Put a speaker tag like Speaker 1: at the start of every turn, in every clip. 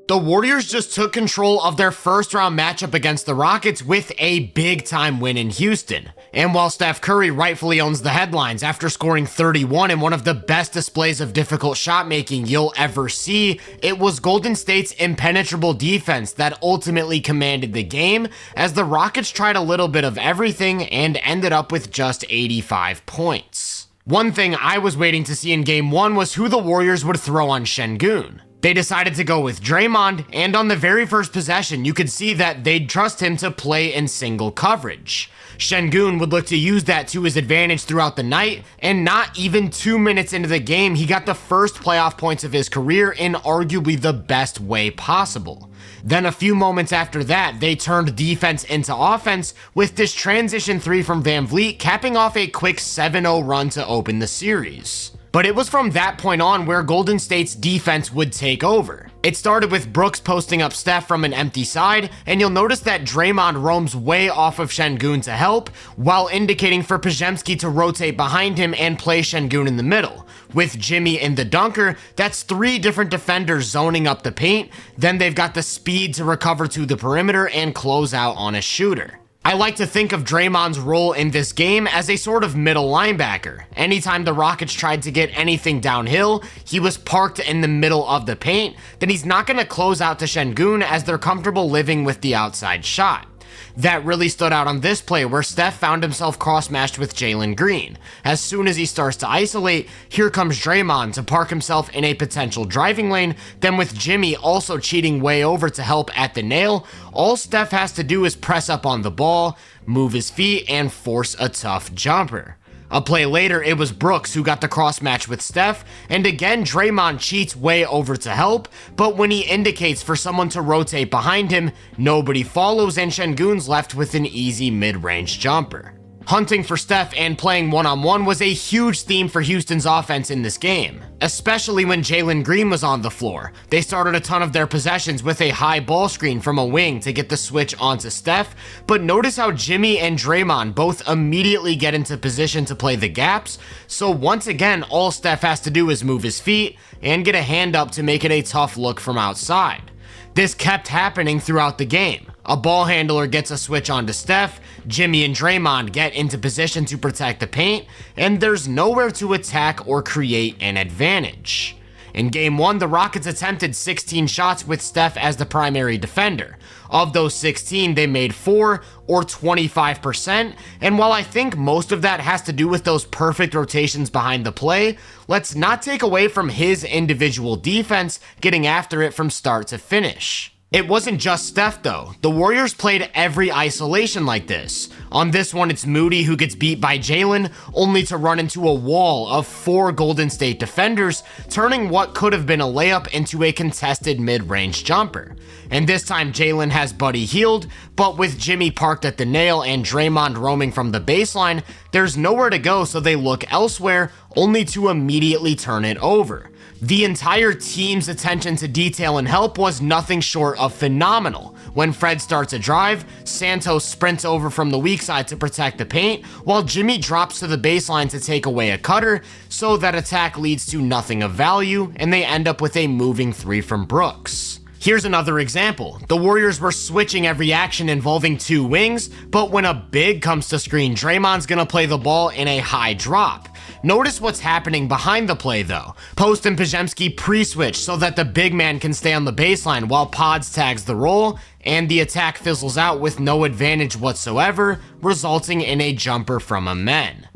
Speaker 1: The Warriors just took control of their first round matchup against the Rockets with a big time win in Houston. And while Steph Curry rightfully owns the headlines after scoring 31 in one of the best displays of difficult shot making you'll ever see, it was Golden State's impenetrable defense that ultimately commanded the game, as the Rockets tried a little bit of everything and ended up with just 85 points. One thing I was waiting to see in game 1 was who the Warriors would throw on Şengün. They decided to go with Draymond, and on the very first possession, you could see that they'd trust him to play in single coverage. Şengün would look to use that to his advantage throughout the night, and not even 2 minutes into the game, he got the first playoff points of his career in arguably the best way possible. Then a few moments after that, they turned defense into offense with this transition 3 from VanVleet capping off a quick 7-0 run to open the series. But it was from that point on where Golden State's defense would take over. It started with Brooks posting up Steph from an empty side, and you'll notice that Draymond roams way off of Şengün to help, while indicating for Podziemski to rotate behind him and play Şengün in the middle. With Jimmy in the dunker, that's 3 different defenders zoning up the paint, then they've got the speed to recover to the perimeter and close out on a shooter. I like to think of Draymond's role in this game as a sort of middle linebacker. Anytime the Rockets tried to get anything downhill, he was parked in the middle of the paint, then he's not going to close out to Şengün as they're comfortable living with the outside shot. That really stood out on this play where Steph found himself cross-matched with Jalen Green. As soon as he starts to isolate, here comes Draymond to park himself in a potential driving lane, then with Jimmy also cheating way over to help at the nail, all Steph has to do is press up on the ball, move his feet, and force a tough jumper. A play later, it was Brooks who got the cross match with Steph, and again Draymond cheats way over to help, but when he indicates for someone to rotate behind him, nobody follows and Şengün's left with an easy mid-range jumper. Hunting for Steph and playing one-on-one was a huge theme for Houston's offense in this game, especially when Jalen Green was on the floor. They started a ton of their possessions with a high ball screen from a wing to get the switch onto Steph, but notice how Jimmy and Draymond both immediately get into position to play the gaps, so once again all Steph has to do is move his feet and get a hand up to make it a tough look from outside. This kept happening throughout the game. A ball handler gets a switch onto Steph, Jimmy and Draymond get into position to protect the paint, and there's nowhere to attack or create an advantage. In game 1, the Rockets attempted 16 shots with Steph as the primary defender. Of those 16, they made 4, or 25%, and while I think most of that has to do with those perfect rotations behind the play, let's not take away from his individual defense getting after it from start to finish. It wasn't just Steph though. The Warriors played every isolation like this. On this one, it's Moody who gets beat by Jalen, only to run into a wall of 4 Golden State defenders, turning what could have been a layup into a contested mid-range jumper. And this time Jalen has Buddy healed, but with Jimmy parked at the nail and Draymond roaming from the baseline, there's nowhere to go, so they look elsewhere, only to immediately turn it over. The entire team's attention to detail and help was nothing short of phenomenal. When Fred starts a drive, Santos sprints over from the weak side to protect the paint, while Jimmy drops to the baseline to take away a cutter, so that attack leads to nothing of value, and they end up with a moving 3 from Brooks. Here's another example. The Warriors were switching every action involving 2 wings, but when a big comes to screen, Draymond's gonna play the ball in a high drop. Notice what's happening behind the play though. Post and Podziemski pre-switch so that the big man can stay on the baseline while Pods tags the roll, and the attack fizzles out with no advantage whatsoever, resulting in a jumper from a men.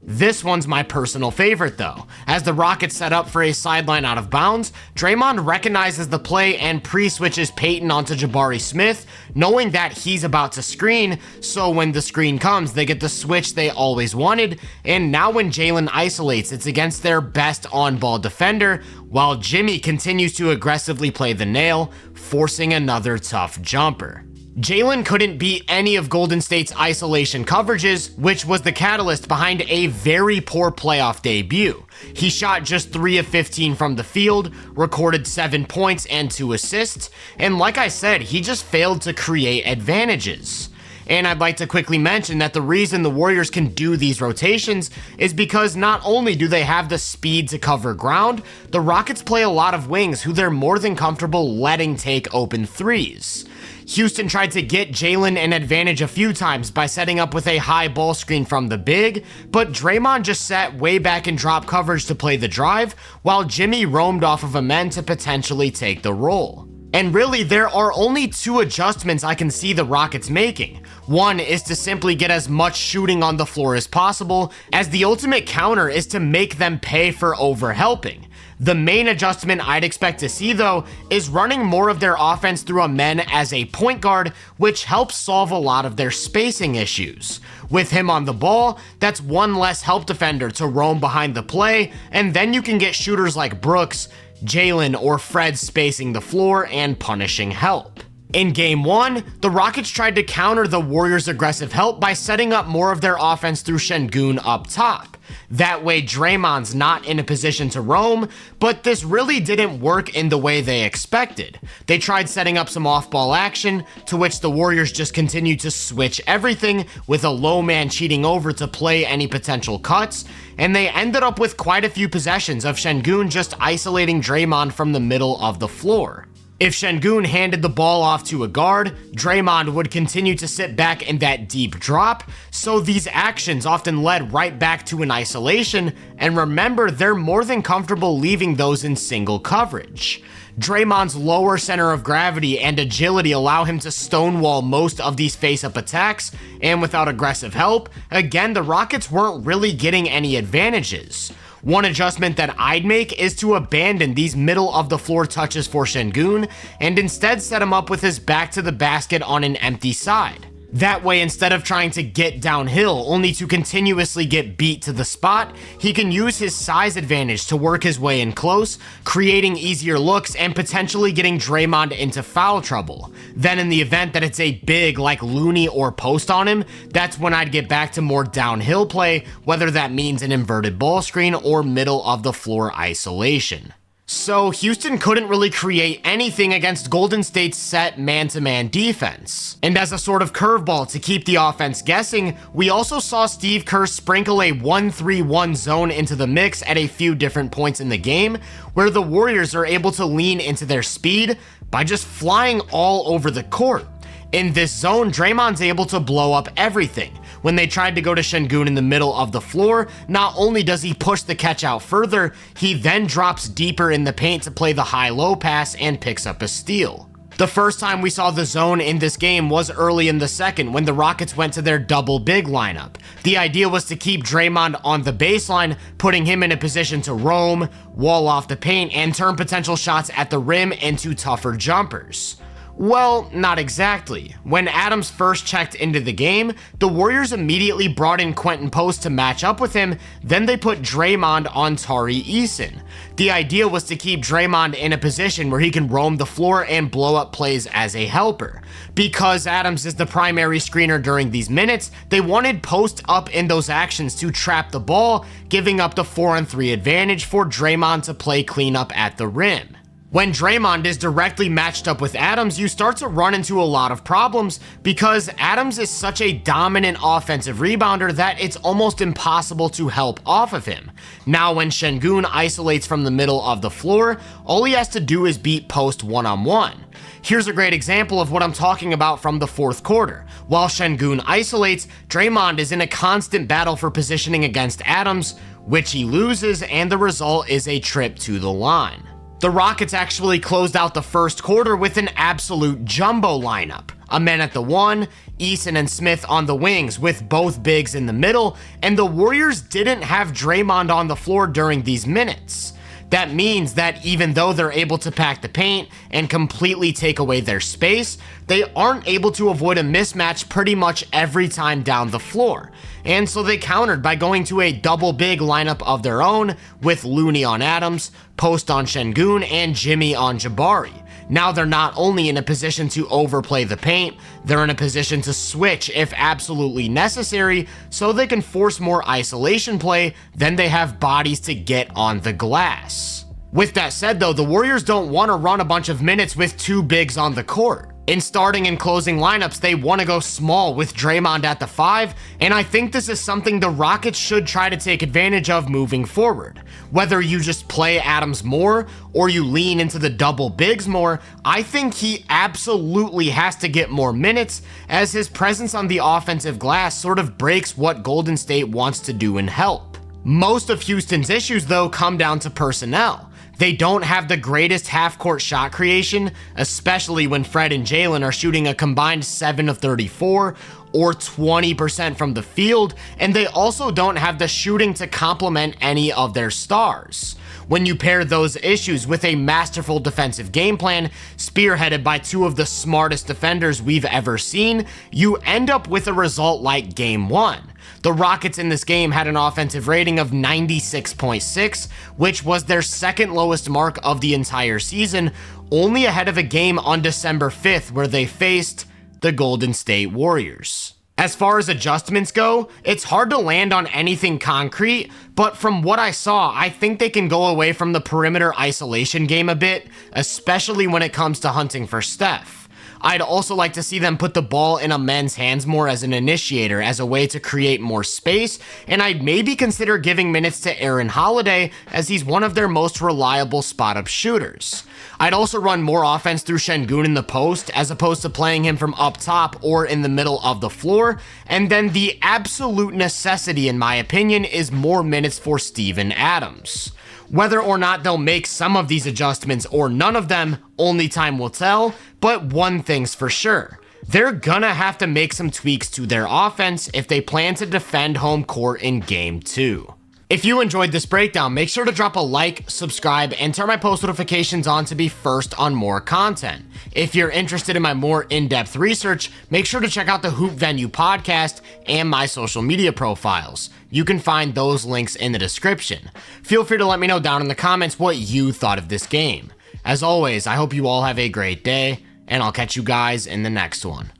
Speaker 1: This one's my personal favorite though. As the Rockets set up for a sideline out of bounds, Draymond recognizes the play and pre-switches Peyton onto Jabari Smith, knowing that he's about to screen, so when the screen comes, they get the switch they always wanted, and now when Jalen isolates, it's against their best on-ball defender, while Jimmy continues to aggressively play the nail, forcing another tough jumper. Jalen couldn't beat any of Golden State's isolation coverages, which was the catalyst behind a very poor playoff debut. He shot just 3 of 15 from the field, recorded 7 points and 2 assists, and like I said, he just failed to create advantages. And I'd like to quickly mention that the reason the Warriors can do these rotations is because not only do they have the speed to cover ground, the Rockets play a lot of wings who they're more than comfortable letting take open threes. Houston tried to get Jalen an advantage a few times by setting up with a high ball screen from the big, but Draymond just sat way back in drop coverage to play the drive, while Jimmy roamed off of a men to potentially take the roll. And really, there are only two adjustments I can see the Rockets making. One is to simply get as much shooting on the floor as possible, as the ultimate counter is to make them pay for overhelping. The main adjustment I'd expect to see, though, is running more of their offense through a men as a point guard, which helps solve a lot of their spacing issues. With him on the ball, that's one less help defender to roam behind the play, and then you can get shooters like Brooks, Jalen, or Fred spacing the floor and punishing help. In Game 1, the Rockets tried to counter the Warriors' aggressive help by setting up more of their offense through Şengün up top. That way, Draymond's not in a position to roam, but this really didn't work in the way they expected. They tried setting up some off-ball action, to which the Warriors just continued to switch everything, with a low man cheating over to play any potential cuts, and they ended up with quite a few possessions of Şengün just isolating Draymond from the middle of the floor. If Şengün handed the ball off to a guard, Draymond would continue to sit back in that deep drop, so these actions often led right back to an isolation, and remember, they're more than comfortable leaving those in single coverage. Draymond's lower center of gravity and agility allow him to stonewall most of these face-up attacks, and without aggressive help, again, the Rockets weren't really getting any advantages. One adjustment that I'd make is to abandon these middle of the floor touches for Şengün and instead set him up with his back to the basket on an empty side. That way, instead of trying to get downhill only to continuously get beat to the spot, he can use his size advantage to work his way in close, creating easier looks and potentially getting Draymond into foul trouble. Then in the event that it's a big like Looney or post on him, that's when I'd get back to more downhill play, whether that means an inverted ball screen or middle of the floor isolation. So Houston couldn't really create anything against Golden State's set man-to-man defense. And as a sort of curveball to keep the offense guessing, we also saw Steve Kerr sprinkle a 1-3-1 zone into the mix at a few different points in the game, where the Warriors are able to lean into their speed by just flying all over the court. In this zone, Draymond's able to blow up everything. When they tried to go to Şengün in the middle of the floor, not only does he push the catch out further, he then drops deeper in the paint to play the high-low pass and picks up a steal. The first time we saw the zone in this game was early in the second when the Rockets went to their double big lineup. The idea was to keep Draymond on the baseline, putting him in a position to roam, wall off the paint, and turn potential shots at the rim into tougher jumpers. Well, not exactly. When Adams first checked into the game, the Warriors immediately brought in Quentin Post to match up with him, then they put Draymond on Tari Eason. The idea was to keep Draymond in a position where he can roam the floor and blow up plays as a helper. Because Adams is the primary screener during these minutes, they wanted Post up in those actions to trap the ball, giving up the 4-on-3 advantage for Draymond to play cleanup at the rim. When Draymond is directly matched up with Adams, you start to run into a lot of problems because Adams is such a dominant offensive rebounder that it's almost impossible to help off of him. Now when Şengün isolates from the middle of the floor, all he has to do is beat Post one-on-one. Here's a great example of what I'm talking about from the fourth quarter. While Şengün isolates, Draymond is in a constant battle for positioning against Adams, which he loses, and the result is a trip to the line. The Rockets actually closed out the first quarter with an absolute jumbo lineup. A man at the 1, Eason and Smith on the wings with both bigs in the middle, and the Warriors didn't have Draymond on the floor during these minutes. That means that even though they're able to pack the paint and completely take away their space, they aren't able to avoid a mismatch pretty much every time down the floor. And so they countered by going to a double big lineup of their own with Looney on Adams, Post on Şengün, and Jimmy on Jabari. Now they're not only in a position to overplay the paint, they're in a position to switch if absolutely necessary, so they can force more isolation play, then they have bodies to get on the glass. With that said though, the Warriors don't want to run a bunch of minutes with two bigs on the court. In starting and closing lineups, they want to go small with Draymond at the 5, and I think this is something the Rockets should try to take advantage of moving forward. Whether you just play Adams more or you lean into the double bigs more, I think he absolutely has to get more minutes, as his presence on the offensive glass sort of breaks what Golden State wants to do and help. Most of Houston's issues though come down to personnel. They don't have the greatest half-court shot creation, especially when Fred and Jalen are shooting a combined 7 of 34 or 20% from the field, and they also don't have the shooting to complement any of their stars. When you pair those issues with a masterful defensive game plan, spearheaded by two of the smartest defenders we've ever seen, you end up with a result like Game 1. The Rockets in this game had an offensive rating of 96.6, which was their second lowest mark of the entire season, only ahead of a game on December 5th where they faced the Golden State Warriors. As far as adjustments go, it's hard to land on anything concrete, but from what I saw, I think they can go away from the perimeter isolation game a bit, especially when it comes to hunting for Steph. I'd also like to see them put the ball in a man's hands more as an initiator, as a way to create more space, and I'd maybe consider giving minutes to Aaron Holiday, as he's one of their most reliable spot-up shooters. I'd also run more offense through Şengün in the post, as opposed to playing him from up top or in the middle of the floor, and then the absolute necessity, in my opinion, is more minutes for Steven Adams. Whether or not they'll make some of these adjustments or none of them, only time will tell, but one thing's for sure. They're gonna have to make some tweaks to their offense if they plan to defend home court in Game 2. If you enjoyed this breakdown, make sure to drop a like, subscribe, and turn my post notifications on to be first on more content. If you're interested in my more in-depth research, make sure to check out the Hoop Venue podcast and my social media profiles. You can find those links in the description. Feel free to let me know down in the comments what you thought of this game. As always, I hope you all have a great day, and I'll catch you guys in the next one.